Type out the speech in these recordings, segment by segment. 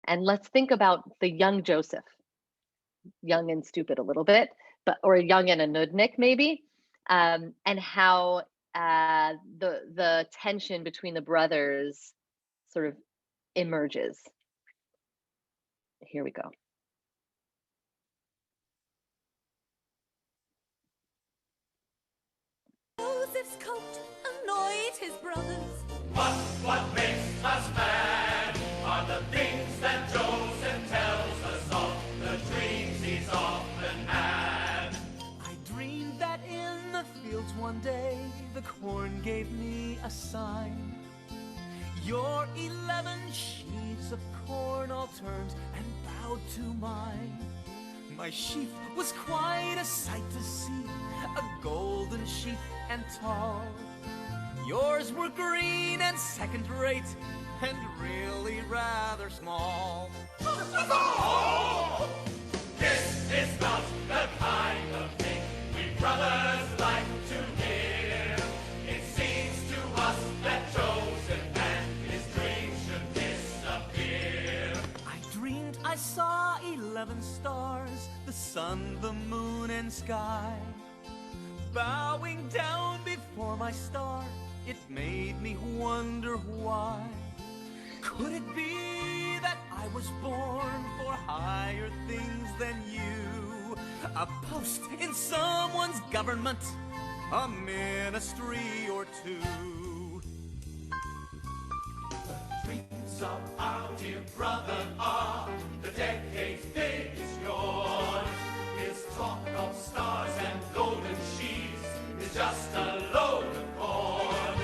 And let's think about the young Joseph, young and stupid a little bit, but or young and a nudnik maybe, and how the tension between the brothers sort of emerges. Here we go. Joseph's coat annoyed his brothers. But what makes us mad are the things that Joseph tells us of, the dreams he's often had. I dreamed that in the fields one day the corn gave me a sign. Your 11 sheaves of corn all turned and bowed to mine. My sheaf was quite a sight to see, a golden sheaf and tall. Yours were green and second-rate, and really rather small. This is not the kind of thing we brothers like to hear. It seems to us that Joseph and his dreams should disappear. I dreamed I saw 11 stars, the sun, the moon, and sky. Bowing down before my star, it made me wonder why. Could it be that I was born for higher things than you? A post in someone's government, a ministry or two. The dreams of our dear brother are the decade's biggest yawn. His talk of stars and golden sheaves is just a load of corn.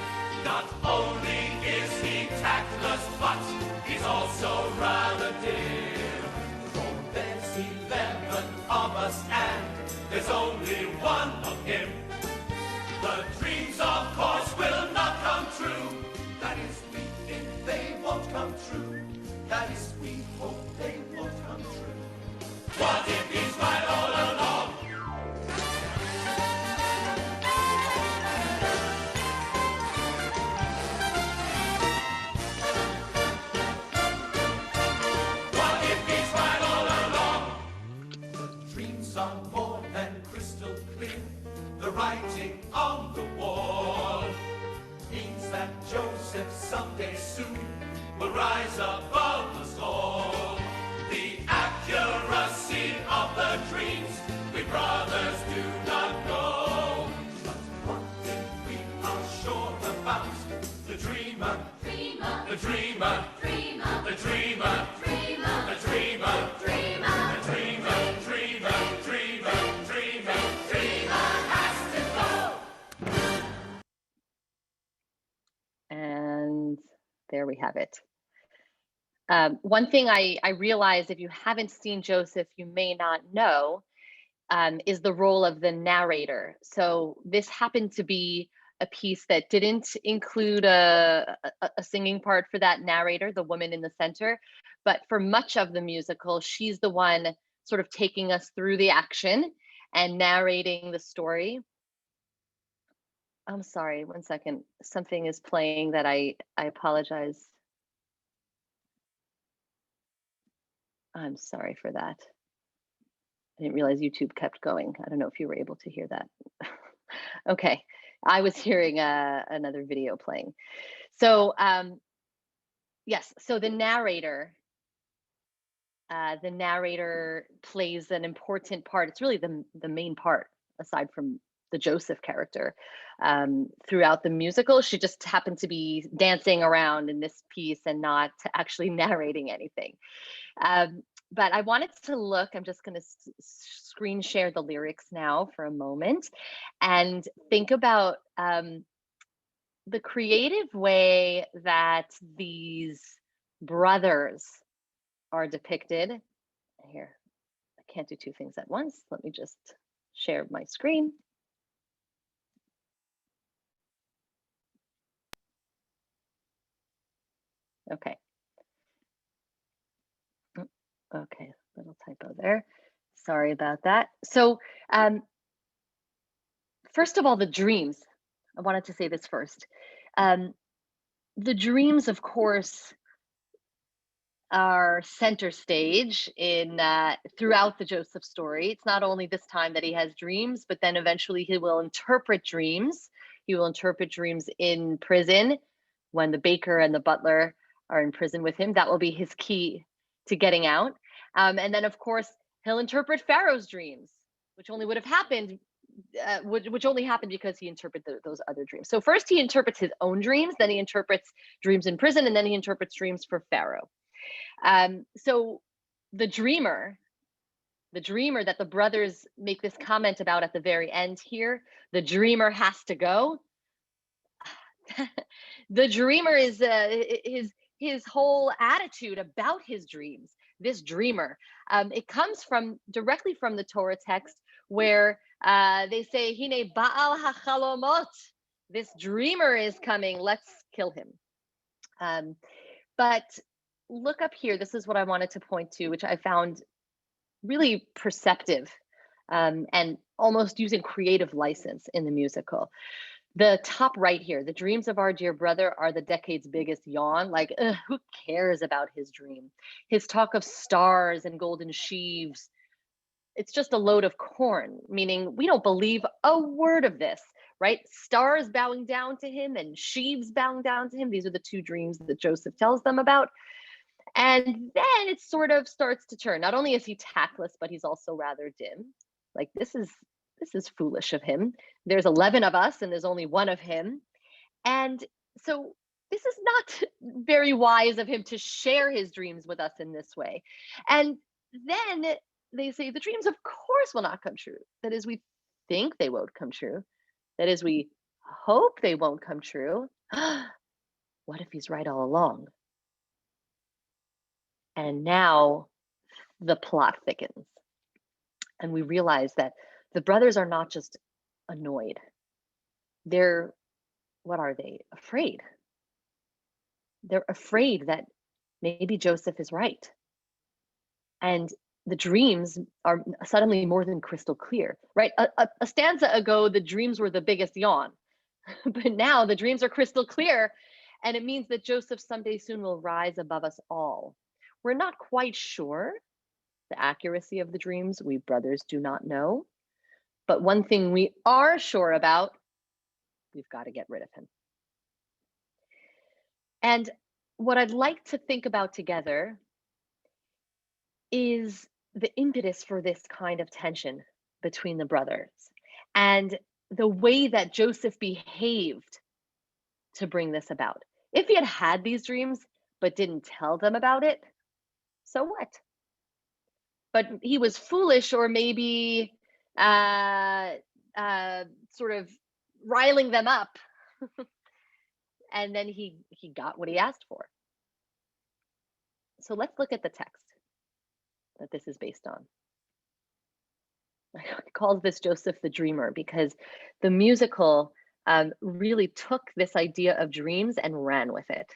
Not only is he tactless, but he's also rather dim. For there's 11 of us and there's only one of him. The dreams, of course, will not come true. That is, we think they won't come true. That is, we hope they won't come true. What if he's right all along? What if he's right all along? The dreams are more than crystal clear. The writing on the wall means that Joseph someday soon will rise above us all. The accuracy of the dreams we brothers do not know. But one thing we are sure about, the dreamer, the dreamer, the dreamer, the dreamer, the dreamer, the dreamer, dreamer has to go. And there we have it. One thing I realized, if you haven't seen Joseph, you may not know, is the role of the narrator. So this happened to be a piece that didn't include a singing part for that narrator, the woman in the center, but for much of the musical, she's the one sort of taking us through the action and narrating the story. I'm sorry, one second. Something is playing that I apologize. I'm sorry for that. I didn't realize YouTube kept going. I don't know if you were able to hear that. Okay, I was hearing another video playing. So yes, so the narrator plays an important part. It's really the main part, aside from the Joseph character. Throughout the musical, she just happened to be dancing around in this piece and not actually narrating anything. But I wanted to look, I'm just going to screen share the lyrics now for a moment and think about the creative way that these brothers are depicted. Here, I can't do two things at once. Let me just share my screen. Okay. Okay, little typo there. Sorry about that. So first of all, the dreams. I wanted to say this first. The dreams, of course, are center stage in throughout the Joseph story. It's not only this time that he has dreams, but then eventually he will interpret dreams. He will interpret dreams in prison when the baker and the butler are in prison with him. That will be his key to getting out. And then, of course, he'll interpret Pharaoh's dreams, which only would have happened, which only happened because he interpreted those other dreams. So first he interprets his own dreams, then he interprets dreams in prison, and then he interprets dreams for Pharaoh. So the dreamer that the brothers make this comment about at the very end here, the dreamer has to go. The dreamer is his whole attitude about his dreams. This dreamer, it comes directly from the Torah text where they say, "Hine Baal hachalomot." This dreamer is coming. Let's kill him. But look up here. This is what I wanted to point to, which I found really perceptive and almost using creative license in the musical. The top right here, the dreams of our dear brother are the decade's biggest yawn. Like, who cares about his dream? His talk of stars and golden sheaves, it's just a load of corn, meaning we don't believe a word of this, right? Stars bowing down to him and sheaves bowing down to him. These are the two dreams that Joseph tells them about. And then it sort of starts to turn. Not only is he tactless, but he's also rather dim. Like, this is foolish of him. There's 11 of us and there's only one of him. And so this is not very wise of him to share his dreams with us in this way. And then they say the dreams, of course, will not come true. That is, we think they won't come true. That is, we hope they won't come true. What if he's right all along? And now the plot thickens. And we realize that the brothers are not just annoyed. They're, what are they? Afraid. They're afraid that maybe Joseph is right. And the dreams are suddenly more than crystal clear, right? A stanza ago, the dreams were the biggest yawn. But now the dreams are crystal clear. And it means that Joseph someday soon will rise above us all. We're not quite sure the accuracy of the dreams. We brothers do not know. But one thing we are sure about, we've got to get rid of him. And what I'd like to think about together is the impetus for this kind of tension between the brothers and the way that Joseph behaved to bring this about. If he had had these dreams but didn't tell them about it, so what? But he was foolish, or maybe sort of riling them up. And then he got what he asked for. So let's look at the text that this is based on. I call this Joseph the Dreamer because the musical really took this idea of dreams and ran with it.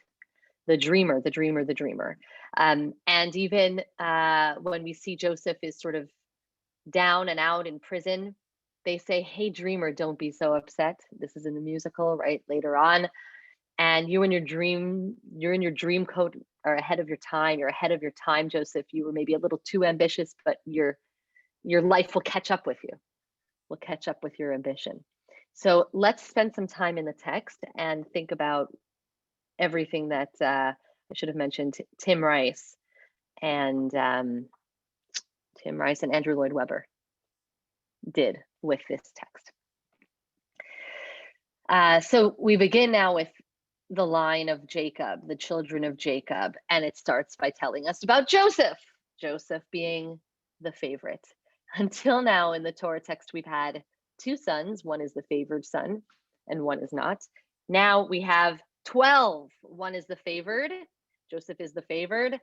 The dreamer, the dreamer, the dreamer. And even when we see Joseph is sort of down and out in prison, they say, "Hey, dreamer, don't be so upset." This is in the musical, right? Later on. And you're in your Dreamcoat are ahead of your time. You're ahead of your time, Joseph. You were maybe a little too ambitious, but your life will catch up with you. Will catch up with your ambition. So let's spend some time in the text and think about everything that I should have mentioned. Tim Rice and Andrew Lloyd Webber did with this text. So we begin now with the line of Jacob, the children of Jacob, and it starts by telling us about Joseph being the favorite. Until now in the Torah text, we've had two sons. One is the favored son and one is not. Now we have 12. One is the favored. Joseph is the favored.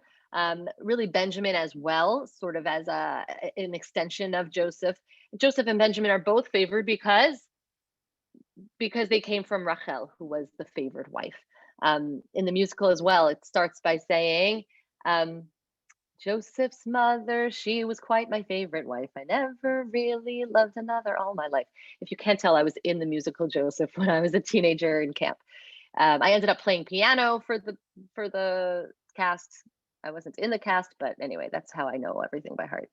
Really Benjamin as well, sort of as an extension of Joseph. Joseph and Benjamin are both favored because they came from Rachel, who was the favored wife. In the musical as well, it starts by saying, Joseph's mother, she was quite my favorite wife. I never really loved another all my life. If you can't tell, I was in the musical Joseph when I was a teenager in camp. I ended up playing piano for the cast I wasn't in the cast, but anyway, that's how I know everything by heart.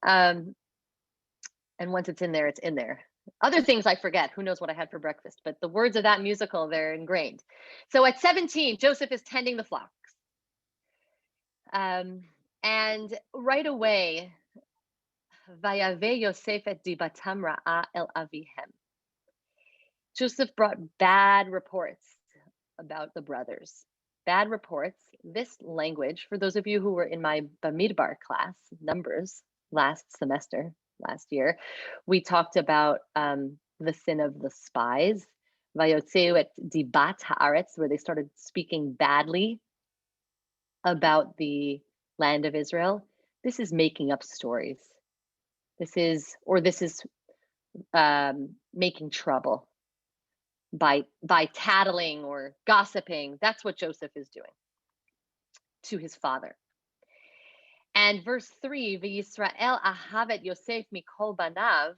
And once it's in there, it's in there. Other things I forget. Who knows what I had for breakfast? But the words of that musical, they're ingrained. So at 17, Joseph is tending the flocks. And right away, Vayave Yosef et dibatam ra'a el avihem. Joseph brought bad reports about the brothers. Bad reports. This language, for those of you who were in my Bamidbar class, Numbers, last year, we talked about the sin of the spies. Vayotzeu et dibat haaretz, where they started speaking badly about the land of Israel. This is making up stories. This is making trouble by tattling or gossiping. That's what Joseph is doing to his father. And verse 3, V'Yisrael ahavet Yosef mikol banav.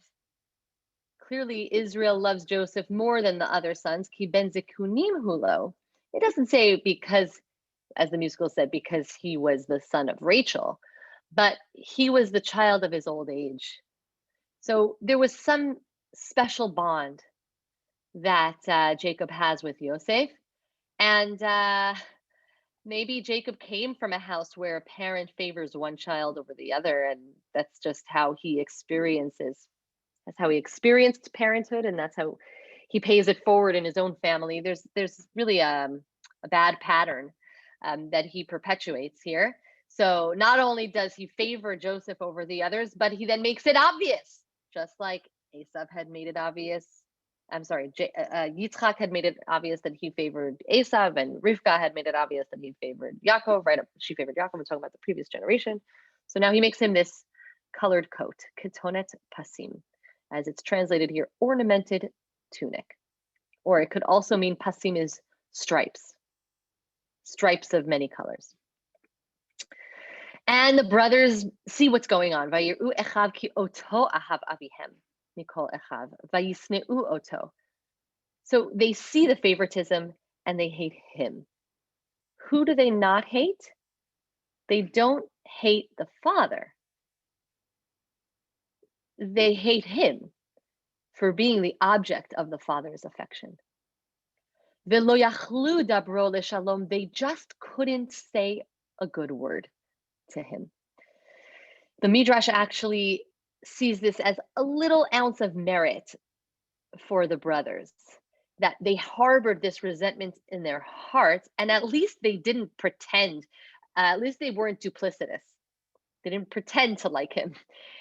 Clearly, Israel loves Joseph more than the other sons. Ki ben zikunim hulo. It doesn't say because, as the musical said, because he was the son of Rachel, but he was the child of his old age. So there was some special bond that Jacob has with Yosef. And maybe Jacob came from a house where a parent favors one child over the other, and that's just how he experiences. That's how he experienced parenthood, and that's how he pays it forward in his own family. There's really a bad pattern that he perpetuates here. So not only does he favor Joseph over the others, but he then makes it obvious, just like Esav had made it obvious. Yitzchak had made it obvious that he favored Esav, and Rivka had made it obvious that he favored Yaakov, right? She favored Yaakov. We're talking about the previous generation. So now he makes him this colored coat, ketonet pasim, as it's translated here, ornamented tunic. Or it could also mean pasim is stripes of many colors. And the brothers see what's going on. Vayiru echav ki oto ahav avihem. Mikol echav. Vayisneu oto. So they see the favoritism and they hate him. Who do they not hate? They don't hate the father. They hate him for being the object of the father's affection. Velo yachlu dabro leshalom. They just couldn't say a good word to him. The Midrash actually sees this as a little ounce of merit for the brothers, that they harbored this resentment in their hearts, and at least they didn't pretend, at least they weren't duplicitous. They didn't pretend to like him.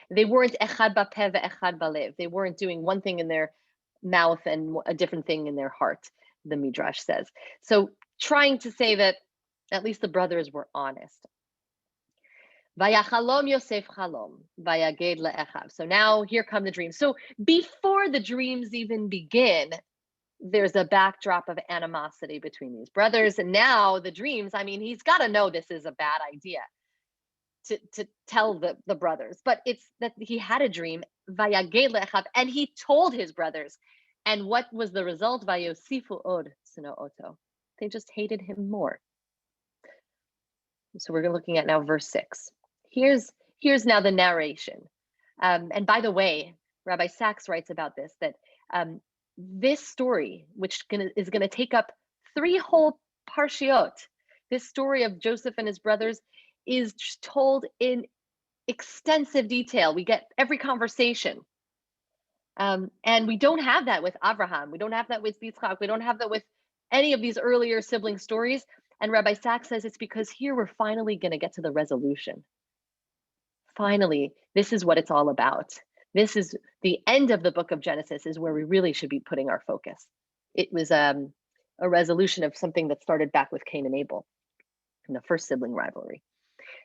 They weren't echad bapeh ve'echad balev. They weren't doing one thing in their mouth and a different thing in their heart, the Midrash says. So trying to say that at least the brothers were honest. Vayachalom Yosef chalom, vayaged le'echav. So now here come the dreams. So before the dreams even begin, there's a backdrop of animosity between these brothers. And now the dreams, I mean, he's got to know this is a bad idea to tell the brothers. But it's that he had a dream, vayaged le'echav, and he told his brothers. And what was the result? Vayosifu od sino oto. They just hated him more. So we're looking at now verse 6. Here's now the narration. And by the way, Rabbi Sachs writes about this, that this story, which is going to take up 3 whole parshiot, this story of Joseph and his brothers is told in extensive detail. We get every conversation. And we don't have that with Abraham. We don't have that with Yitzchak. We don't have that with any of these earlier sibling stories. And Rabbi Sachs says it's because here we're finally going to get to the resolution. Finally, this is what it's all about. This is the end of the book of Genesis, is where we really should be putting our focus. It was a resolution of something that started back with Cain and Abel in the first sibling rivalry.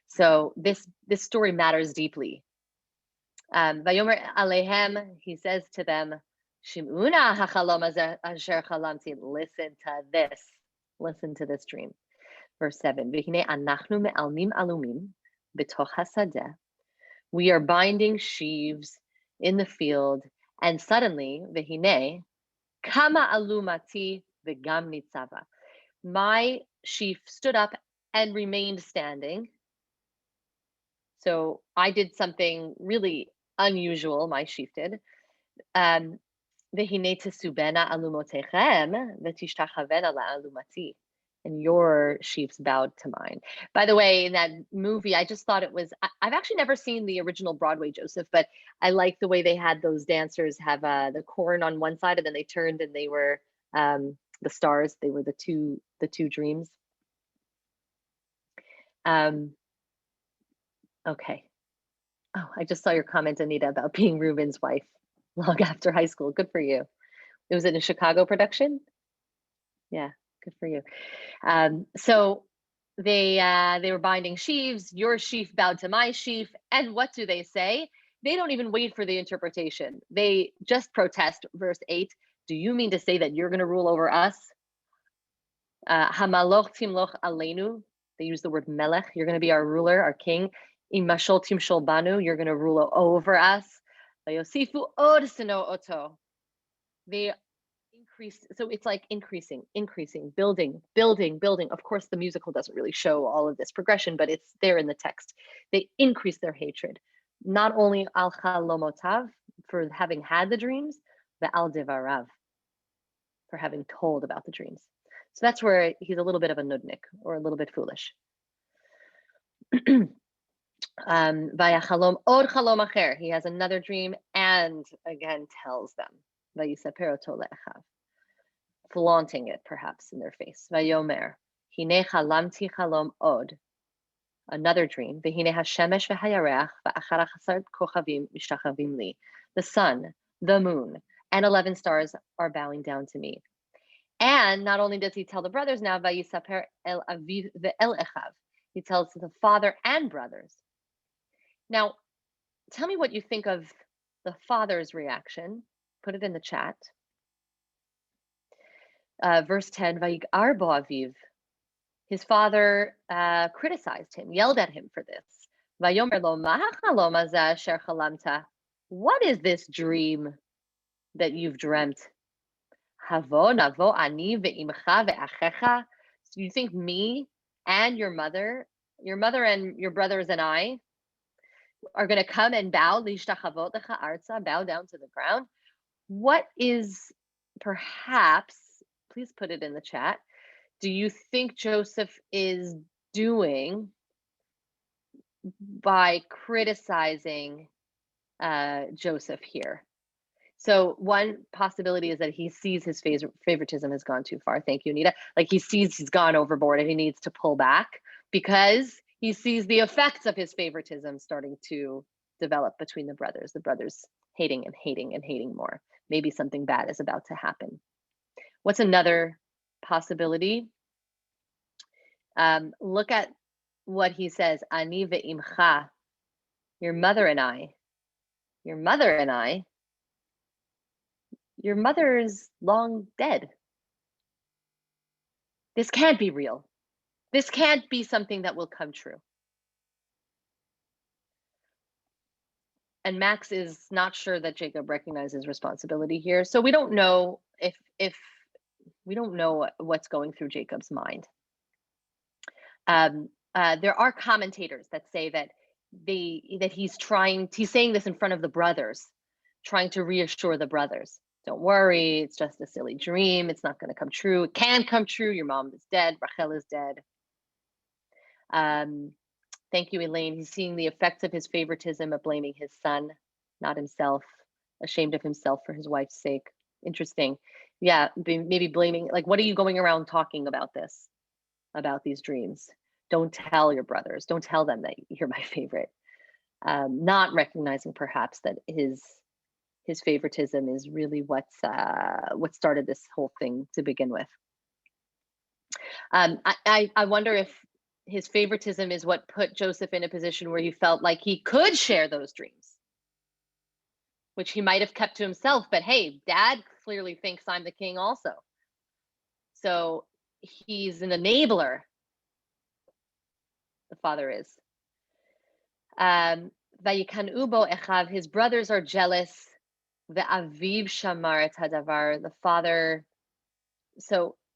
So this story matters deeply. Vayomer alehem, he says to them, Shim'una hachalom asher chalamti. Listen to this dream. Verse 7. V'hinei anachnu me'almim alumim b'toch hasadeh. We are binding sheaves in the field, and suddenly, v'hinei, kama alumati v'gam nitzava. My sheaf stood up and remained standing, So I did something really unusual, my sheaf did. Um, "V'hinei tesubena alumotechem v'tishtachavena la'alumati." And your sheaves bowed to mine. By the way, in that movie, I just thought it was, I've actually never seen the original Broadway Joseph, but I like the way they had those dancers have the corn on one side and then they turned and they were the stars. They were the two dreams. Um, okay. Oh, I just saw your comment, Anita, about being Ruben's wife long after high school. Good for you. It was in a Chicago production. Yeah, good for you. So they were binding sheaves. Your sheaf bowed to my sheaf, and what do they say? They don't even wait for the interpretation. They just protest. Verse 8. Do you mean to say that you're going to rule over us? Hamaloch timloch aleinu. They use the word melech. You're going to be our ruler, our king. Imashol timshol banu. You're going to rule over us. Vayosifu od seno oto. They increase. So it's like increasing, building. Of course, the musical doesn't really show all of this progression, but it's there in the text. They increase their hatred, not only al chalomotav, for having had the dreams, but al devarav, for having told about the dreams. So that's where he's a little bit of a nudnik, or a little bit foolish. Vaya chalom od chalom acher. He has another dream and again tells them. Vayisaper oto le'achav, flaunting it perhaps in their face. Vayomer, hine chalamti chalom od. Another dream. V'hine hashemesh v'hayareach v'achar chasar kochavim mishtachavim li. The sun, the moon, and 11 stars are bowing down to me. And not only does he tell the brothers now, vayisaper el aviv ve'el echav. He tells the father and brothers. Now, tell me what you think of the father's reaction. Put it in the chat. Verse 10, Vayigar bo aviv. His father criticized him, yelled at him for this. Vayomer lo ma hachalom hazeh asher chalamta. What is this dream that you've dreamt? Havo navo ani ve'imcha ve'achecha. So you think me and your mother and your brothers and I are going to come and bow, lishtachavot lecha arza, bow down to the ground? What is, perhaps, please put it in the chat, do you think Joseph is doing by criticizing Joseph here? So one possibility is that he sees his favoritism has gone too far. Thank you, Anita. Like he sees he's gone overboard and he needs to pull back because he sees the effects of his favoritism starting to develop between the brothers hating and hating and hating more. Maybe something bad is about to happen. What's another possibility? Look at what he says. Ani ve'imcha, your mother and I. Your mother is long dead. This can't be real. This can't be something that will come true. And Max is not sure that Jacob recognizes responsibility here. So we don't know if we don't know what's going through Jacob's mind. There are commentators that say that he's saying this in front of the brothers, trying to reassure the brothers. Don't worry, it's just a silly dream. It's not going to come true. It can come true. Your mom is dead. Rachel is dead. Thank you, Elaine. He's seeing the effects of his favoritism of blaming his son, not himself, ashamed of himself for his wife's sake. Interesting. Yeah, maybe blaming, like, what are you going around talking about these dreams? Don't tell your brothers. Don't tell them that you're my favorite. Not recognizing perhaps that his favoritism is really what started this whole thing to begin with. I wonder if his favoritism is what put Joseph in a position where he felt like he could share those dreams, which he might have kept to himself. But hey, Dad clearly thinks I'm the king also. So he's an enabler. The father is. Vayikanu bo echav. His brothers are jealous. Ve'aviv shamar et hadavar. The father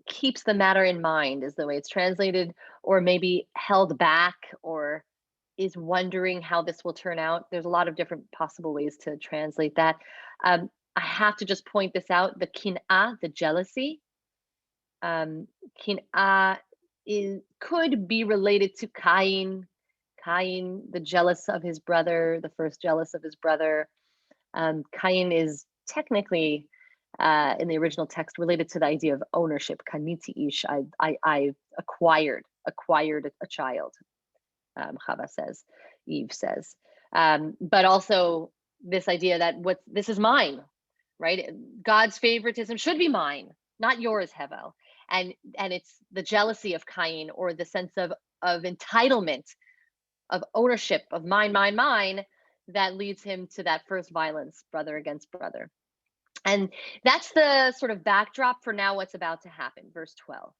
keeps the matter in mind is the way it's translated, or maybe held back or is wondering how this will turn out. There's a lot of different possible ways to translate that. I have to just point this out, the kin'ah, the jealousy. Kin'ah could be related to Cain. Cain, the jealous of his brother, the first jealous of his brother. Cain is technically, in the original text, related to the idea of ownership. Kaniti ish, I acquired a child. Chava says, Eve says, but also this idea that this is mine, right? God's favoritism should be mine, not yours, Hevel. And it's the jealousy of Cain, or the sense of entitlement, of ownership, of mine, that leads him to that first violence, brother against brother. And that's the sort of backdrop for now what's about to happen. Verse 12.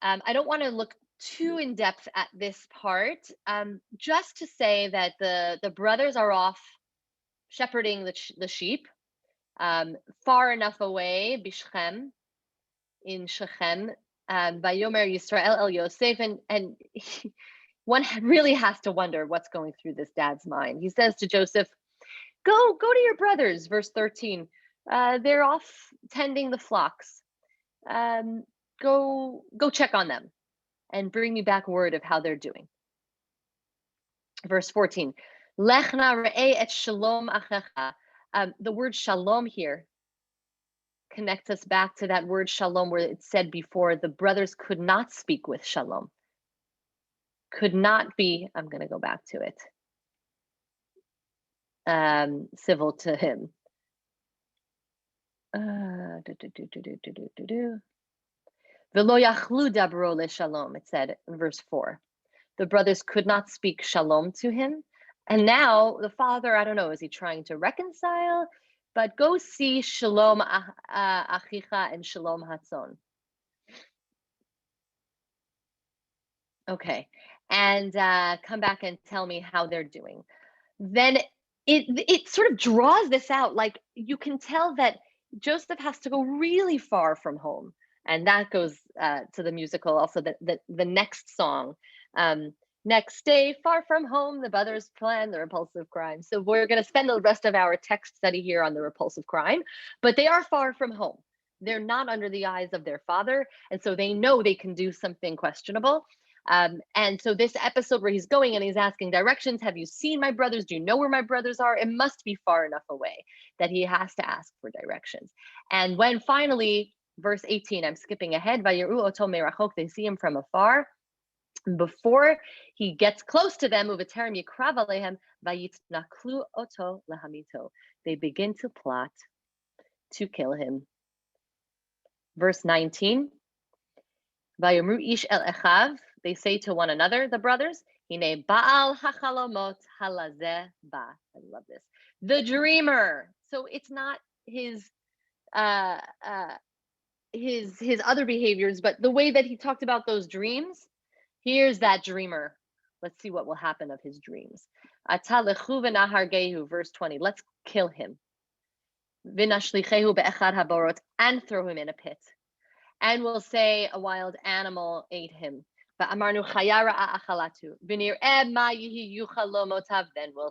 I don't want to look too in depth at this part, just to say that the brothers are off shepherding the sheep, far enough away, Bishchem, in Shechem, Vayomer Yisrael El Yosef, and one really has to wonder what's going through this dad's mind. He says to Joseph, go to your brothers, verse 13. They're off tending the flocks. Go check on them and bring me back word of how they're doing. Verse 14. Lechna re'eh et shalom achecha. The word shalom here connects us back to that word shalom, where it said before the brothers could not speak with shalom. Could not be, I'm going to go back to it, civil to him. V'lo yachlu dabro le'shalom, it said in verse 4. The brothers could not speak shalom to him. And now the father, I don't know, is he trying to reconcile? But go see shalom achicha and shalom hatzon. Okay, and come back and tell me how they're doing. Then it sort of draws this out. Like, you can tell that Joseph has to go really far from home, and that goes to the musical. Also, the next song, next day, far from home, the brothers plan the repulsive crime. So we're going to spend the rest of our text study here on the repulsive crime, but they are far from home. They're not under the eyes of their father, and so they know they can do something questionable. And so this episode where he's going and he's asking directions, have you seen my brothers? Do you know where my brothers are? It must be far enough away that he has to ask for directions. And when finally, verse 18, I'm skipping ahead, Vayiru oto merachok, they see him from afar. Before he gets close to them, uveterem yikrav alehem, vayitnaklu oto lahamito. They begin to plot to kill him. Verse 19, Vayomru ish el echav, they say to one another, the brothers, Hine Baal hachalomot halazeh ba. I love this. The dreamer. So it's not his other behaviors, but the way that he talked about those dreams. Here's that dreamer. Let's see what will happen of his dreams. Ata lechu v'nahargehu, verse 20. Let's kill him. V'nashlichehu be'echad haborot, and throw him in a pit. And we'll say a wild animal ate him. Then we'll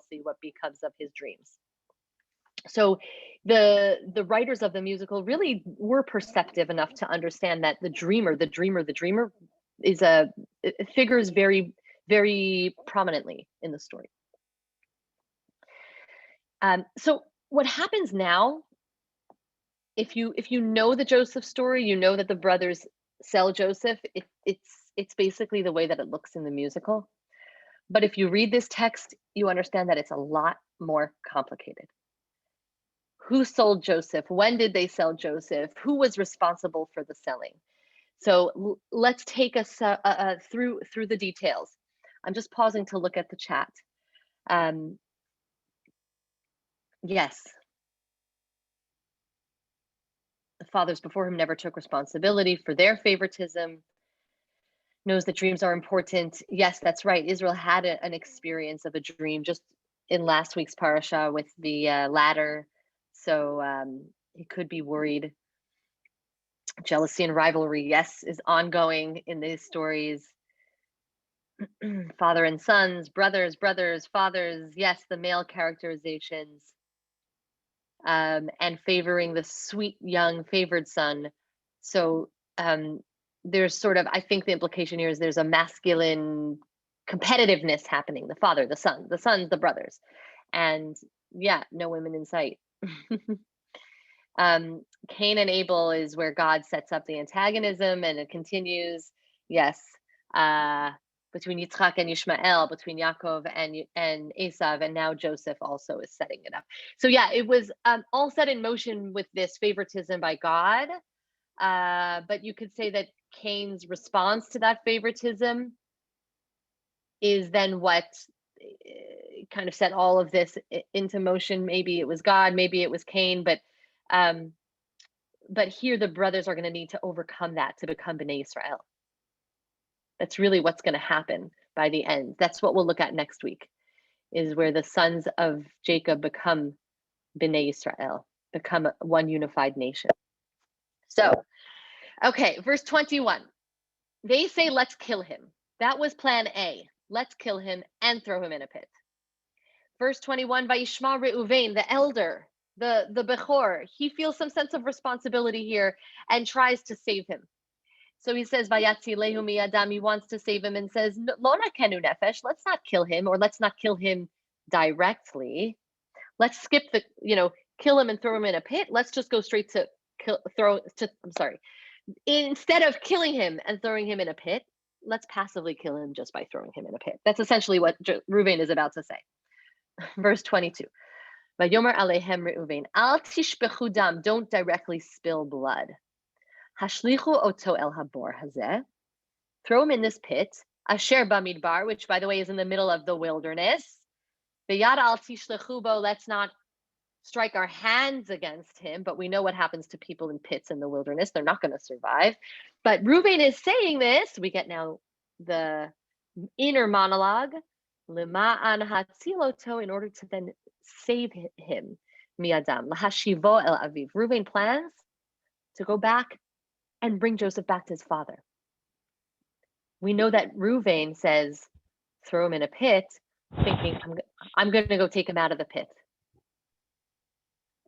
see what becomes of his dreams. So the writers of the musical really were perceptive enough to understand that the dreamer is it figures very, very prominently in the story. So what happens now, if you know the Joseph story, you know that the brothers sell Joseph. It's basically the way that it looks in the musical. But if you read this text, you understand that it's a lot more complicated. Who sold Joseph? When did they sell Joseph? Who was responsible for the selling? So let's take us through the details. I'm just pausing to look at the chat. Yes. The fathers before him never took responsibility for their favoritism, knows that dreams are important. Yes, that's right. Israel had an experience of a dream just in last week's parasha with the ladder. So he could be worried. Jealousy and rivalry, yes, is ongoing in these stories. Father and sons, brothers, fathers, yes, the male characterizations, and favoring the sweet young favored son. So there's sort of, I think the implication here is there's a masculine competitiveness happening. The father, the son, the sons, the brothers, and yeah, no women in sight. Cain and Abel is where God sets up the antagonism, and it continues. Yes, between Yitzchak and Ishmael, between Yaakov and Esav, and now Joseph also is setting it up. So yeah, it was all set in motion with this favoritism by God. But you could say that Cain's response to that favoritism is then what kind of set all of this into motion. Maybe it was God, maybe it was Cain, but here the brothers are going to need to overcome that to become Bnei Israel. That's really what's going to happen by the end. That's what we'll look at next week, is where the sons of Jacob become Bnei Israel, become one unified nation. So, okay, verse 21. They say, let's kill him. That was plan A. Let's kill him and throw him in a pit. Verse 21, Vayishma Reuven, the elder, the Bechor, he feels some sense of responsibility here and tries to save him. So he says, Vayatzi lehu miyadam, he wants to save him and says, Lo nakenu nefesh, let's not kill him, or let's not kill him directly. Let's skip the, kill him and throw him in a pit. Let's just go straight to instead of killing him and throwing him in a pit, let's passively kill him just by throwing him in a pit. That's essentially what Reuven is about to say. Verse 22. Vayomer alehem Reuven, al tishbechu dam, don't directly spill blood. Hashlichu oto el habor hazeh, throw him in this pit, asher bamidbar, which by the way is in the middle of the wilderness. V'yad al tishlechu bo, let's not strike our hands against him, but we know what happens to people in pits in the wilderness. They're not going to survive. But Reuven is saying this. We get now the inner monologue, lema'an hatziloto, in order to then save him, miadam, lahashivo el aviv. Reuven plans to go back and bring Joseph back to his father. We know that Reuven says, throw him in a pit, thinking, I'm going to go take him out of the pit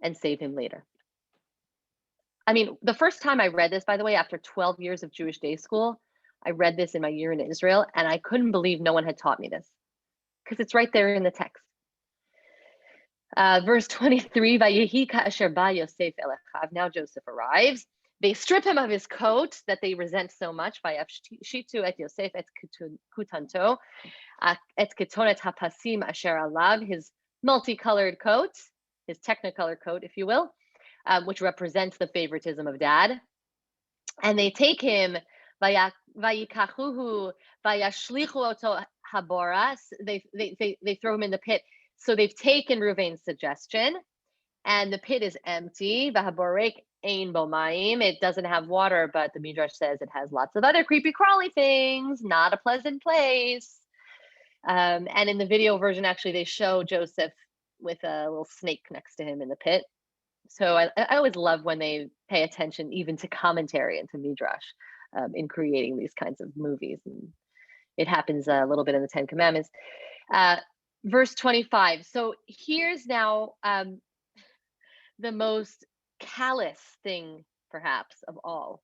and save him later. I mean, the first time I read this, by the way, after 12 years of Jewish day school, I read this in my year in Israel, and I couldn't believe no one had taught me this, because it's right there in the text. Verse 23, Vayehi ka'asher ba Yosef el achav, now Joseph arrives. They strip him of his coat that they resent so much. Vayafshitu et Yosef et kutanto, et ketonet hapasim asher alav, his multicolored coat, his Technicolor coat, if you will, which represents the favoritism of dad. And they take him, vayikachuhu, vayashlichu oto haboras, they throw him in the pit. So they've taken Reuven's suggestion, and the pit is empty. Vahaborek ein bo mayim, it doesn't have water, but the Midrash says it has lots of other creepy crawly things, not a pleasant place. And in the video version, actually, they show Joseph with a little snake next to him in the pit. So I always love when they pay attention even to commentary and to Midrash in creating these kinds of movies. And it happens a little bit in the Ten Commandments. Verse 25. So here's now the most callous thing, perhaps, of all.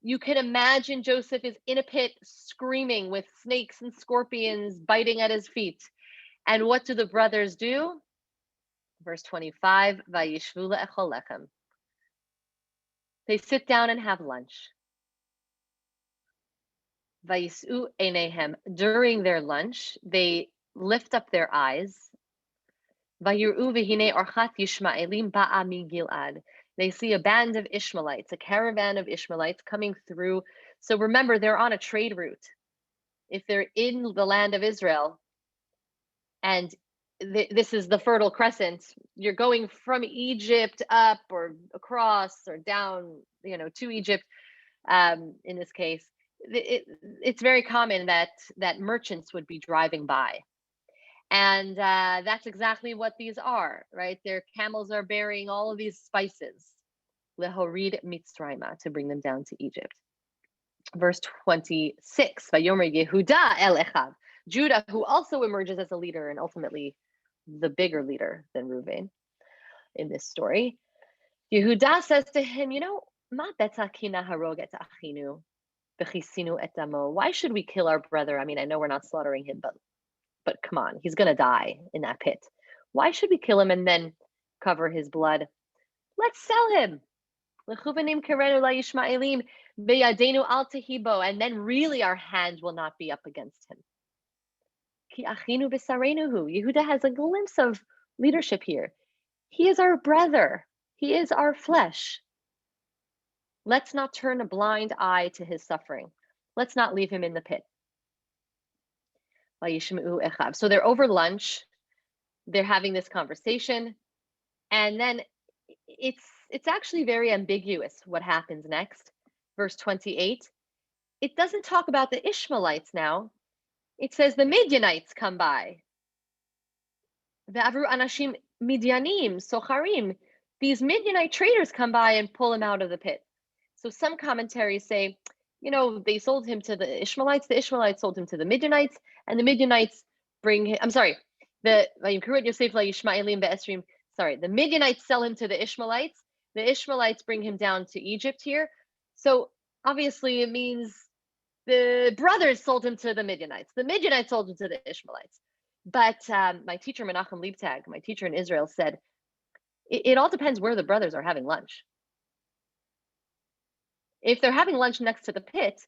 You can imagine Joseph is in a pit screaming with snakes and scorpions biting at his feet. And what do the brothers do? Verse 25, Vayishvu le'echol lechem. They sit down and have lunch. Vayisu einehem. During their lunch, they lift up their eyes. Vayir'u v'hine orchat Yishmaelim ba'a mi Gilad. They see a band of Ishmaelites, a caravan of Ishmaelites coming through. So remember, they're on a trade route. If they're in the land of Israel, and this is the Fertile Crescent, you're going from Egypt up or across or down, to Egypt. In this case, it's very common that merchants would be driving by. And that's exactly what these are, right? Their camels are bearing all of these spices, lehorid mitzrayma, to bring them down to Egypt. Verse 26, Vayomer Yehuda el Echav. Judah, who also emerges as a leader and ultimately the bigger leader than Reuven in this story. Yehuda says to him, Ma betzakina harog et achinu bechisinu et damo. Why should we kill our brother? I mean, I know we're not slaughtering him, but come on, he's going to die in that pit. Why should we kill him and then cover his blood? Let's sell him. And then really our hand will not be up against him. Yehuda has a glimpse of leadership here. He is our brother. He is our flesh. Let's not turn a blind eye to his suffering. Let's not leave him in the pit. So they're over lunch. They're having this conversation. And then it's actually very ambiguous what happens next. Verse 28. It doesn't talk about the Ishmaelites now. It says the Midianites come by. Ve'avru anashim Midianim, Socharim. These Midianite traders come by and pull him out of the pit. So some commentaries say, they sold him to the Ishmaelites sold him to the Midianites, and the Midianites bring him, the Midianites sell him to the Ishmaelites bring him down to Egypt here. So obviously it means the brothers sold him to the Midianites sold him to the Ishmaelites. But my teacher, Menachem Leibtag, my teacher in Israel, said, it all depends where the brothers are having lunch. If they're having lunch next to the pit,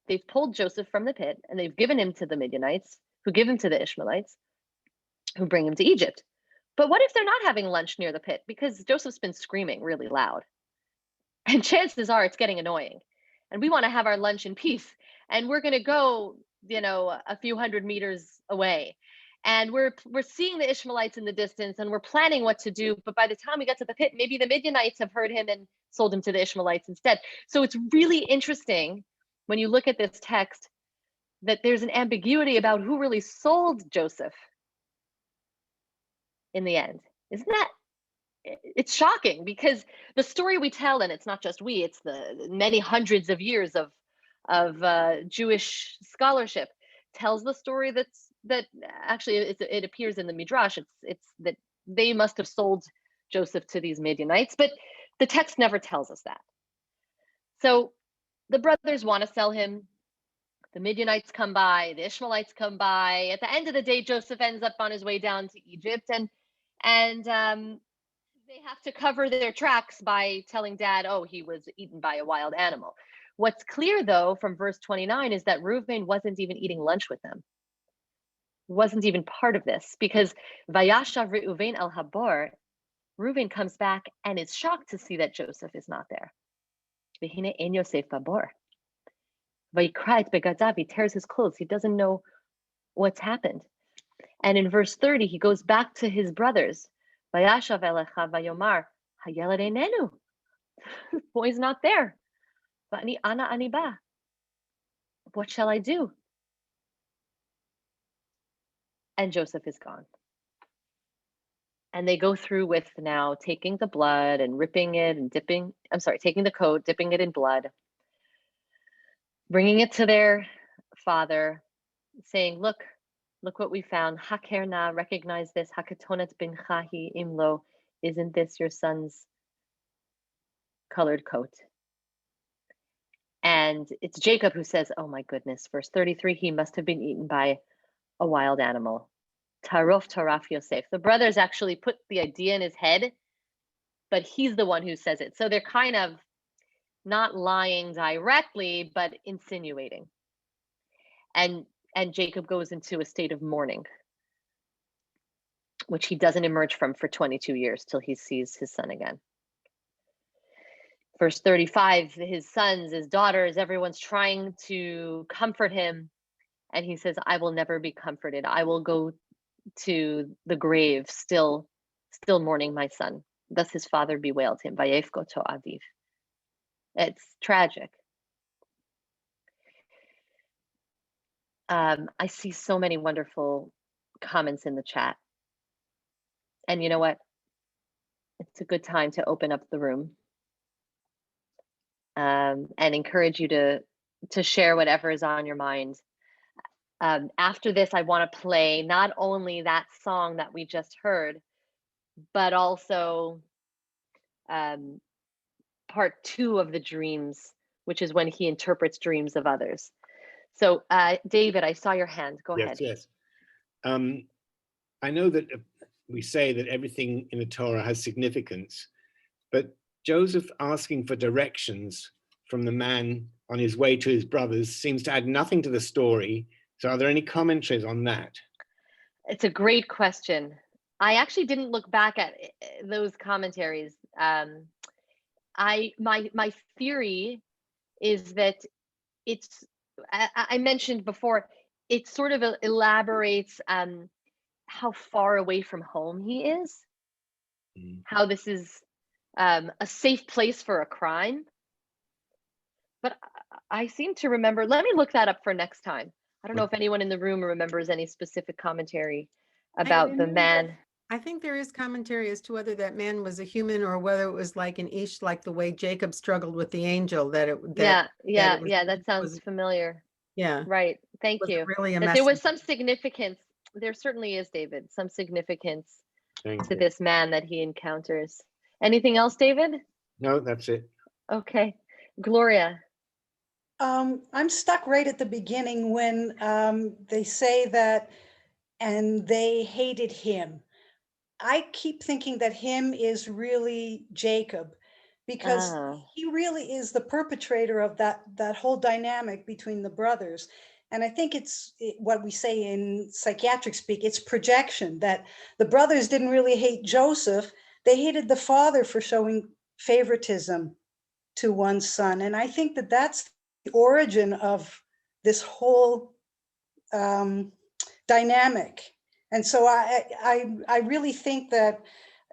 they've pulled Joseph from the pit and they've given him to the Midianites, who give him to the Ishmaelites, who bring him to Egypt. But what if they're not having lunch near the pit? Because Joseph's been screaming really loud. And chances are it's getting annoying. And we want to have our lunch in peace. And we're going to go, a few hundred meters away. And we're seeing the Ishmaelites in the distance and we're planning what to do. But by the time we get to the pit, maybe the Midianites have heard him and sold him to the Ishmaelites instead. So it's really interesting when you look at this text that there's an ambiguity about who really sold Joseph in the end. Isn't that? It's shocking because the story we tell, and it's not just we, it's the many hundreds of years of Jewish scholarship, tells the story that actually it appears in the Midrash. It's that they must have sold Joseph to these Midianites, but the text never tells us that. So the brothers want to sell him. The Midianites come by, the Ishmaelites come by. At the end of the day, Joseph ends up on his way down to Egypt, and they have to cover their tracks by telling Dad, oh, he was eaten by a wild animal. What's clear, though, from verse 29 is that Reuven wasn't even eating lunch with them. Wasn't even part of this, because Vayashav Reuven el Habor, Reuven comes back and is shocked to see that Joseph is not there. V'hine en Yosef babor. Vayikra et begadav, he tears his clothes. He doesn't know what's happened. And in verse 30, he goes back to his brothers. Vayashav elecha vayomar, hayelad einenu. The boy's not there. Va'ani ana ani ba. What shall I do? And Joseph is gone. And they go through with now taking the blood and ripping it and taking the coat, dipping it in blood, bringing it to their father, saying, look what we found. Hakerna, recognize this. Hakatonet bin chahi imlo, isn't this your son's colored coat? And it's Jacob who says, oh my goodness, verse 33, he must have been eaten by a wild animal. Taraf Yosef. The brothers actually put the idea in his head, but he's the one who says it. So they're kind of not lying directly, but insinuating. And Jacob goes into a state of mourning, which he doesn't emerge from for 22 years till he sees his son again. Verse 35, his sons, his daughters, everyone's trying to comfort him. And he says, I will never be comforted. I will go to the grave still mourning my son. Thus his father bewailed him. Vayefko to aviv. It's tragic. I see so many wonderful comments in the chat. And you know what? It's a good time to open up the room and encourage you to to share whatever is on your mind. After this, I want to play not only that song that we just heard, but also um, part 2 of the dreams, which is when he interprets dreams of others. So, David, I saw your hand. Go ahead. Yes. I know that we say that everything in the Torah has significance, but Joseph asking for directions from the man on his way to his brothers seems to add nothing to the story. So are there any commentaries on that? It's a great question. I actually didn't look back at those commentaries. My theory is that it's, I mentioned before, it sort of elaborates how far away from home he is, how this is a safe place for a crime. But I seem to remember, let me look that up for next time. I don't know if anyone in the room remembers any specific commentary about the man. I think there is commentary as to whether that man was a human or whether it was like an Ish, like the way Jacob struggled with the angel. That sounds familiar. Yeah. Right. Thank you. Really that there was some significance. There certainly is, David, some significance to this man that he encounters. Anything else, David? No, that's it. Okay. Gloria. I'm stuck right at the beginning when they say that, and they hated him. I keep thinking that him is really Jacob, because he really is the perpetrator of that whole dynamic between the brothers. And I think it's what we say in psychiatric speak, it's projection, that the brothers didn't really hate Joseph. They hated the father for showing favoritism to one son. And I think that that's the origin of this whole dynamic. And so I really think that,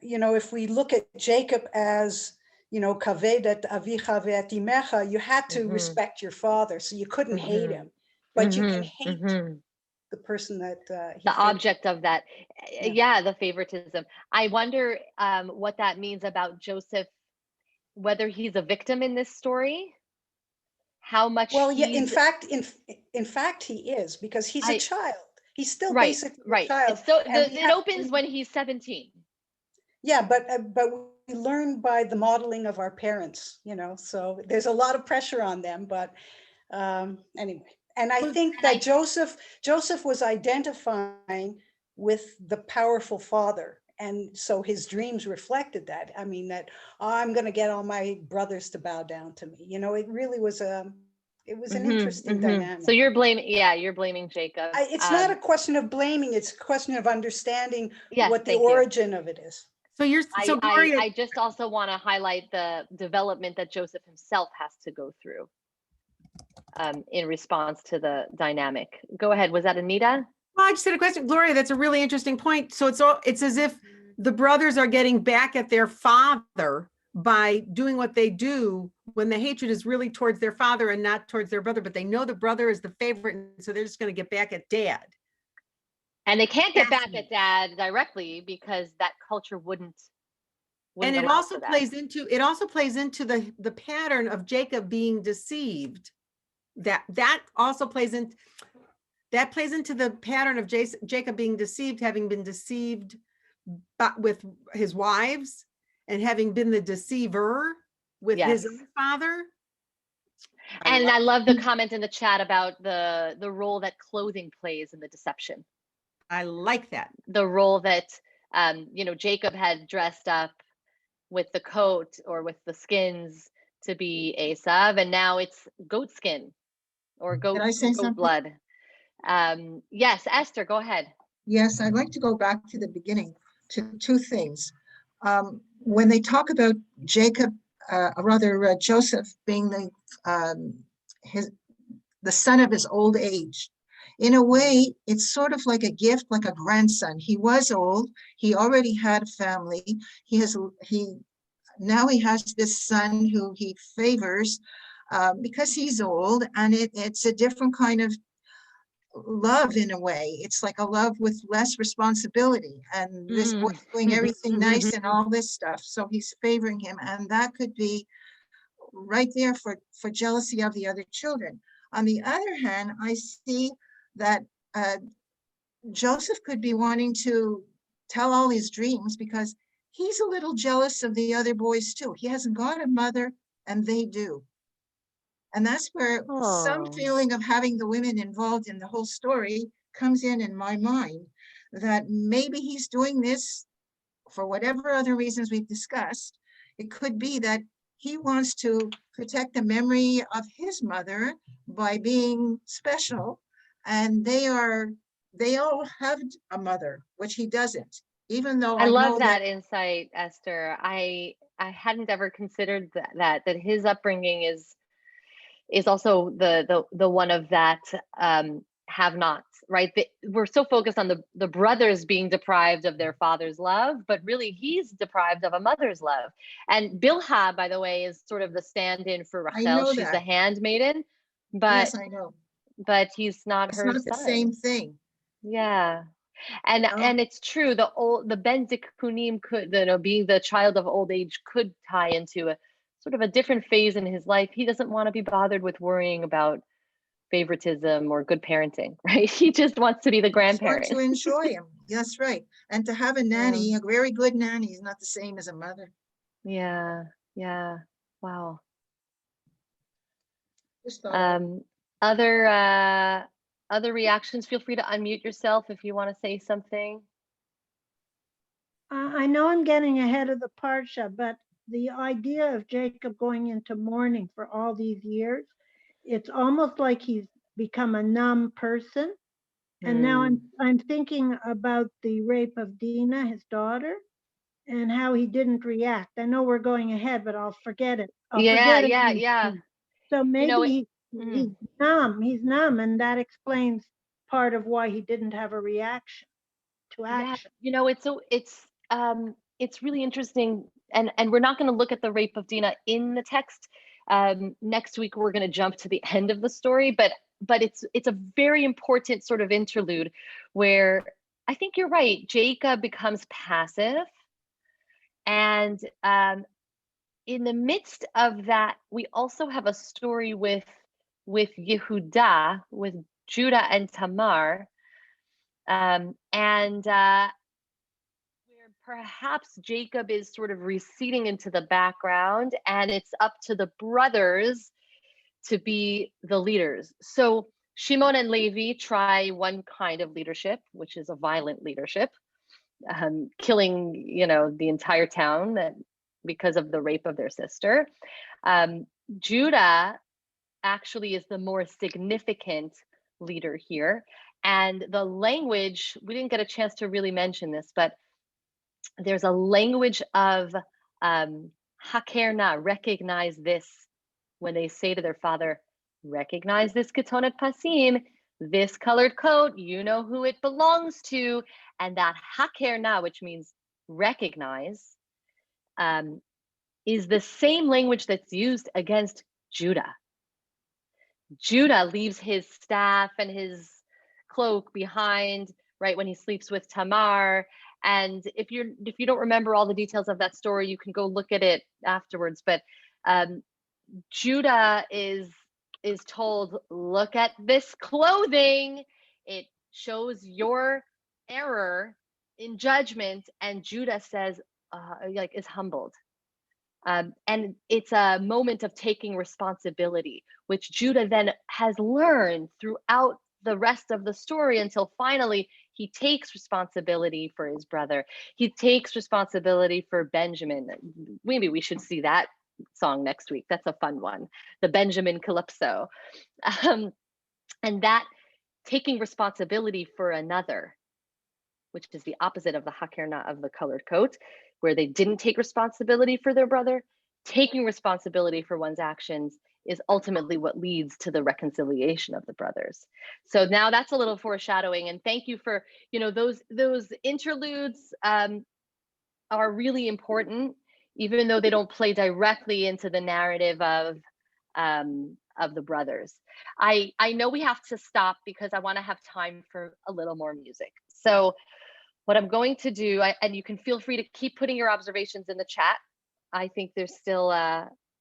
if we look at Jacob as, kavedet avicha ve'et imecha, you had to respect your father. So you couldn't hate him, but you can hate the person that the object of that. Yeah, the favoritism. I wonder what that means about Joseph, whether he's a victim in this story. How much? Well, yeah, in fact, he is, because he's a child. He's still basically a child. So it opens when he's 17. Yeah, but we learn by the modeling of our parents, so there's a lot of pressure on them. But anyway, and I think that Joseph was identifying with the powerful father. And so his dreams reflected that. I mean, that I'm going to get all my brothers to bow down to me. It really was an interesting dynamic. So you're blaming Jacob. It's not a question of blaming. It's a question of understanding what the origin of it is. So I just also want to highlight the development that Joseph himself has to go through in response to the dynamic. Go ahead. Was that Anita? Well, I just had a question, Gloria. That's a really interesting point. So it's as if the brothers are getting back at their father by doing what they do, when the hatred is really towards their father and not towards their brother. But they know the brother is the favorite, so they're just going to get back at dad. And they can't get back at dad directly because that culture wouldn't. And it also plays into the pattern of Jacob being deceived. That also plays into. That plays into the pattern of Jacob being deceived, having been deceived with his wives and having been the deceiver with his own father. And I love the comment in the chat about the role that clothing plays in the deception. I like that. The role that, Jacob had dressed up with the coat or with the skins to be Esav, and now it's goat skin or goat blood. Yes, Esther, go ahead. Yes, I'd like to go back to the beginning to two things. When they talk about Joseph being the son of his old age, in a way, it's sort of like a gift, like a grandson. He was old. He already had a family. Now he has this son who he favors because he's old, and it's a different kind of love in a way. It's like a love with less responsibility, and this boy's doing everything nice and all this stuff, so he's favoring him, and that could be right there for jealousy of the other children. On the other hand, I see that Joseph could be wanting to tell all his dreams because he's a little jealous of the other boys too. He hasn't got a mother and they do. And that's where some Oh. feeling of having the women involved in the whole story comes in my mind, that maybe he's doing this for whatever other reasons we've discussed. It could be that he wants to protect the memory of his mother by being special, and they all have a mother, which he doesn't, even though I I love know that that. insight, Esther. I hadn't ever considered that his upbringing is also the one of that have-nots, right? We're so focused on the brothers being deprived of their father's love, but really he's deprived of a mother's love. And Bilha, by the way, is sort of the stand-in for I Rachel. know She's the that. handmaiden, but Yes, I know. he's not It's her not the same son. thing. Yeah. And Oh, it's true, the Ben Zikunim could, being the child of old age could tie into a sort of a different phase in his life. He doesn't want to be bothered with worrying about favoritism or good parenting, right? He just wants to be the just want to grandparent. enjoy him. That's right. And to have a Yeah. nanny, a very good nanny, is not the same as a mother. Yeah. Yeah. Wow. Just thought of it. Other reactions, feel free to unmute yourself if you want to say something. I know I'm getting ahead of the Parsha, but the idea of Jacob going into mourning for all these years, it's almost like he's become a numb person. And now I'm thinking about the rape of Dinah, his daughter, and how he didn't react. I know we're going ahead, but I'll forget it. I'll forget it. Yeah. So maybe Mm. he's numb, and that explains part of why he didn't have a reaction to Yeah, action. it's really interesting, and we're not going to look at the rape of Dinah in the text. Next week we're going to jump to the end of the story, but it's a very important sort of interlude where I think you're right. Jacob becomes passive, and in the midst of that, we also have a story with Yehuda, with Judah and Tamar, and where perhaps Jacob is sort of receding into the background, and it's up to the brothers to be the leaders. So Shimon and Levi try one kind of leadership, which is a violent leadership, killing, the entire town because of the rape of their sister. Judah actually is the more significant leader here. And the language, we didn't get a chance to really mention this, but there's a language of hakerna, recognize this, when they say to their father, recognize this ketonet pasim, this colored coat, you know who it belongs to. And that hakerna, which means recognize, is the same language that's used against Judah. Judah leaves his staff and his cloak behind, right, when he sleeps with Tamar. And if you don't remember all the details of that story, you can go look at it afterwards. But Judah is told, look at this clothing. It shows your error in judgment. And Judah says, is humbled. And it's a moment of taking responsibility, which Judah then has learned throughout the rest of the story until finally he takes responsibility for his brother. He takes responsibility for Benjamin. Maybe we should see that song next week. That's a fun one, the Benjamin Calypso. And that taking responsibility for another, which is the opposite of the hakerna of the colored coat, where they didn't take responsibility for their brother. Taking responsibility for one's actions is ultimately what leads to the reconciliation of the brothers. So now that's a little foreshadowing, and thank you for, those interludes are really important, even though they don't play directly into the narrative of the brothers. I know we have to stop because I want to have time for a little more music. So what I'm going to do, and you can feel free to keep putting your observations in the chat. I think there's still,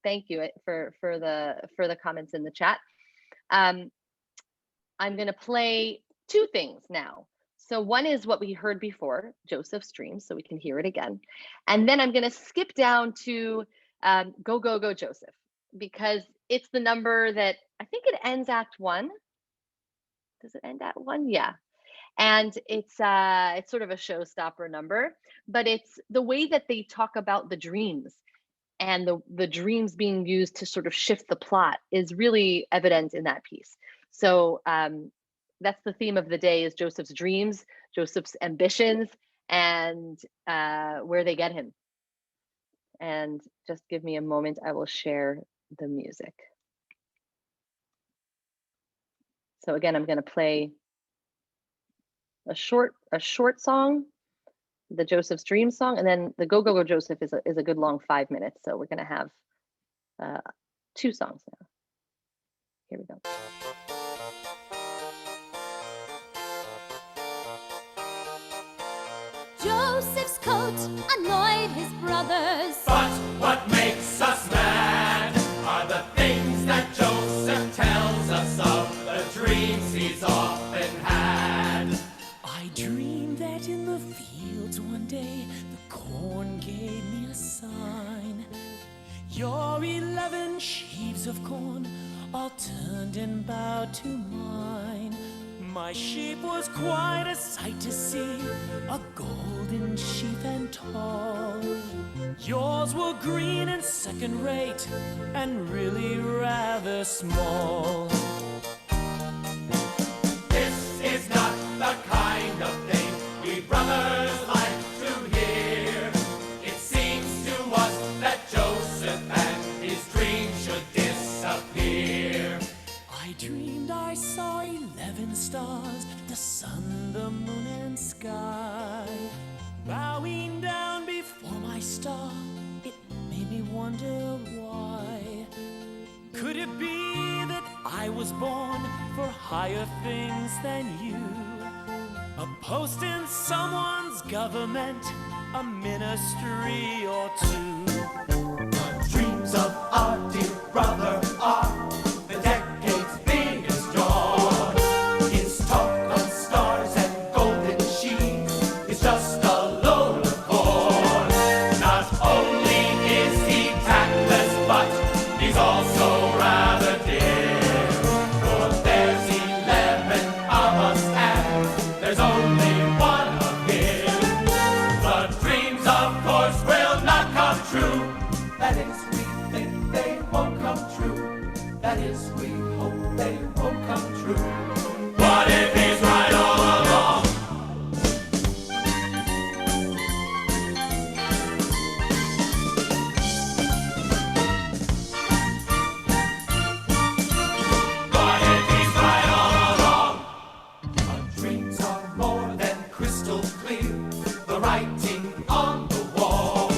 thank you for the comments in the chat. I'm going to play two things now. So one is what we heard before, Joseph's Dream, so we can hear it again. And then I'm going to skip down to Go, Go, Go, Joseph, because it's the number that I think it ends Act 1. Does it end at 1? Yeah. And it's sort of a showstopper number, but it's the way that they talk about the dreams and the dreams being used to sort of shift the plot is really evident in that piece. So that's the theme of the day, is Joseph's dreams, Joseph's ambitions, and where they get him. And just give me a moment, I will share the music. So again, I'm going to play a short song, the Joseph's Dream song, and then the Go Go Go Joseph is a good long 5 minutes. So we're going to have 2 songs now. Here we go. Joseph's coat annoyed his brothers. But what makes us mad are the things that Joseph tells us of, the dreams he's often had. I dreamed that in the fields one day the corn gave me a sign. Your 11 sheaves of corn all turned and bowed to mine. My sheep was quite a sight to see, a golden sheaf and tall. Yours were green and second-rate, and really rather small. This is not the kind of thing we brothers like to hear. It seems to us that Joseph and his dream should disappear. I dreamed I saw 11 stars, the sun, the moon, and sky. Bowing down before my star, it made me wonder why. Could it be that I was born for higher things than you? A post in someone's government, a ministry or two. The dreams of our dear brother are the decade's biggest joy. His talk of stars and golden sheets is just a load of corn. Not only is he tactless, but he's also rather dear. For there's 11 of us and there's only one of him. The dreams, of course, will not come true. That is, we think they won't come true. That is, we hope they won't come true. What if he's right all along? What if he's right all along? Our dreams are more than crystal clear. The writing on the wall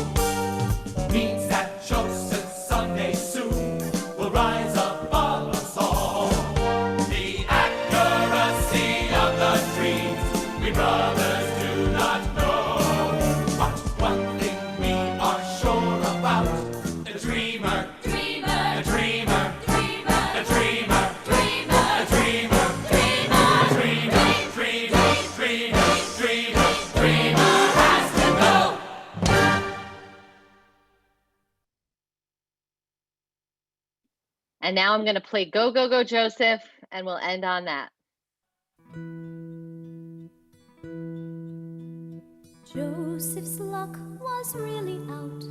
means that Joseph's Sunday soon will rise above us all. The accuracy of the dreams we brothers do not know. But one thing we are sure about, the dreamer, the dreamer, the dreamer, the dreamer, dreamer has to go. And now I'm going to play Go, Go, Go, Joseph, and we'll end on that. Joseph's luck was really out,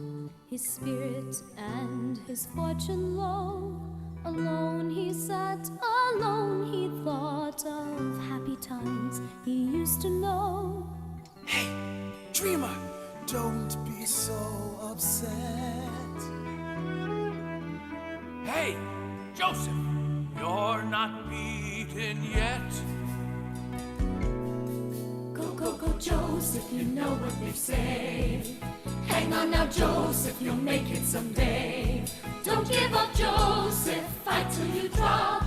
his spirit and his fortune low. Alone he sat, alone he thought of happy times he used to know. Hey, dreamer, don't be so upset. Hey, Joseph, you're not beaten yet. Go, go, go, Joseph, you know what they say. Hang on now, Joseph, you'll make it someday. Don't give up, Joseph, fight till you drop.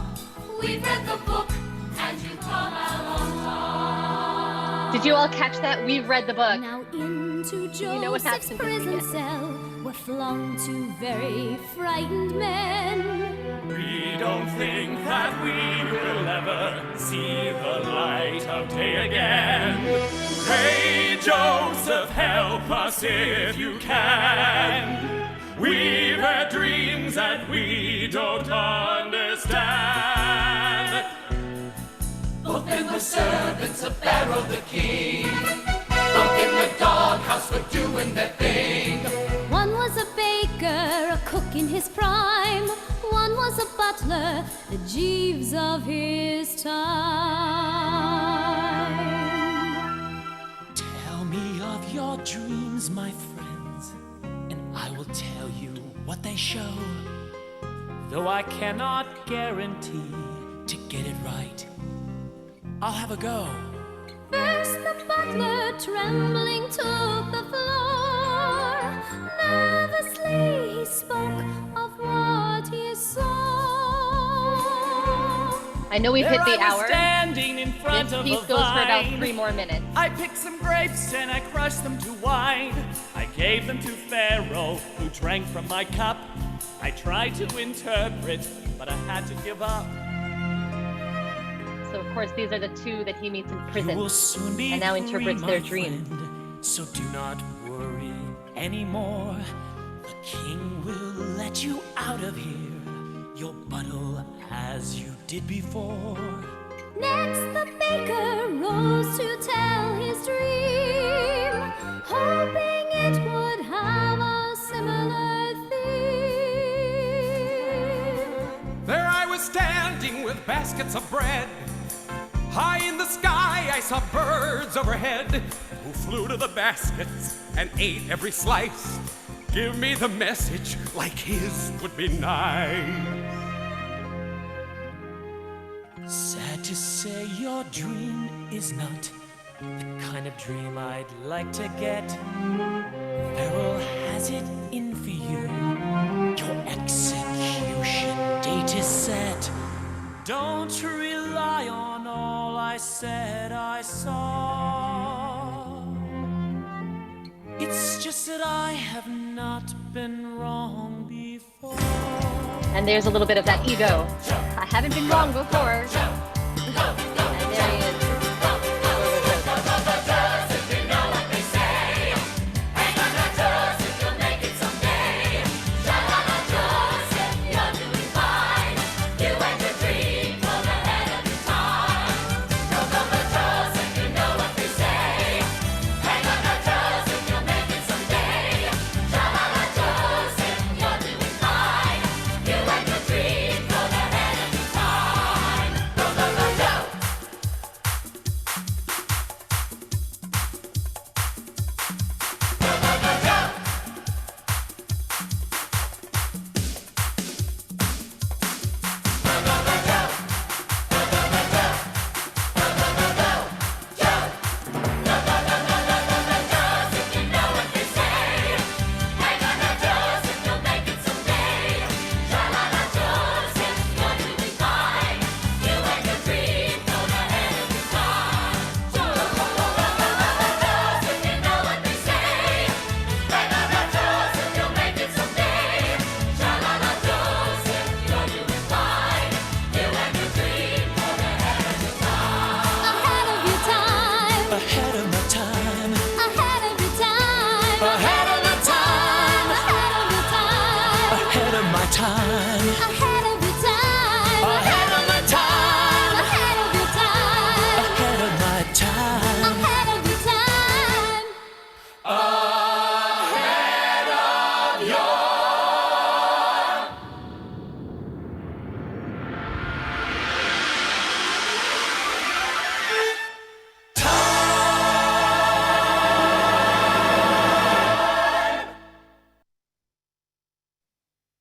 We've read the book, and you come out on top. Did you all catch that? We've read the book. Now into You know what Joseph's happens at the prison end. cell were flung two very frightened men. We don't think that we will ever see the light of day again. Hey, Joseph, help us if you can. We've had dreams that we don't understand. Both in the servants of Pharaoh the king, both in the doghouse for doing their thing. One was a baker, a cook in his prime. One was a butler, the Jeeves of his time. Tell me of your dreams, my friends, and I will tell you what they show. Though I cannot guarantee to get it right, I'll have a go. First the butler, trembling, took the floor. Nervously he spoke of what he saw. I know we've hit There the I was hour. standing in front This of piece a goes for about vine. 3 more minutes. I picked some grapes and I crushed them to wine. I gave them to Pharaoh, who drank from my cup. I tried to interpret, but I had to give up. So of course these are the two that he meets in You prison will soon be and now free, interprets my their dream. friend, so do not worry anymore. The king will let you out of here. You'll buttle as you did before. Next the baker rose to tell his dream, hoping it would have a similar theme. There I was standing with baskets of bread. High in the sky I saw birds overhead who flew to the baskets and ate every slice. Give me the message like his would be nice. Sad to say, your dream is not the kind of dream I'd like to get. Pharaoh has it in for you. Your execution date is set. Don't rely on all I said I saw. It's just that I have not been wrong before. And there's a little bit of that ego. I haven't been wrong before. And there he is.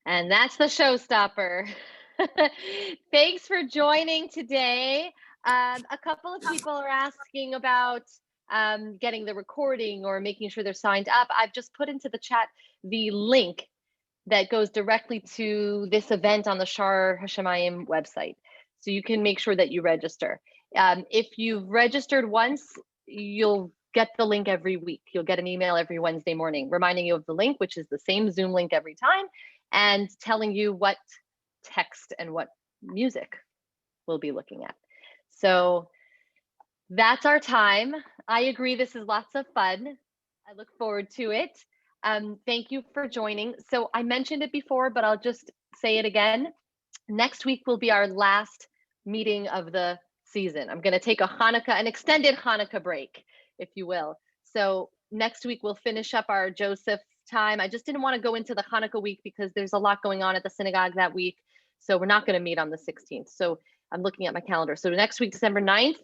And that's the showstopper. Thanks for joining today. A couple of people are asking about getting the recording or making sure they're signed up. I've just put into the chat the link that goes directly to this event on the Shar Hashemayim website. So you can make sure that you register. If you've registered once, you'll get the link every week. You'll get an email every Wednesday morning reminding you of the link, which is the same Zoom link every time, and telling you what text and what music we'll be looking at. So that's our time. I agree, this is lots of fun. I look forward to it. Thank you for joining. So I mentioned it before, but I'll just say it again. Next week will be our last meeting of the season. I'm going to take an extended Hanukkah break, if you will. So next week we'll finish up our Joseph time. I just didn't want to go into the Hanukkah week because there's a lot going on at the synagogue that week. So we're not going to meet on the 16th. So I'm looking at my calendar. So next week, December 9th,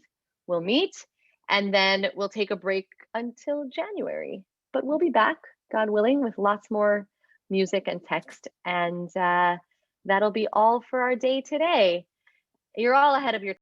we'll meet, and then we'll take a break until January. But we'll be back, God willing, with lots more music and text. And that'll be all for our day today. You're all ahead of your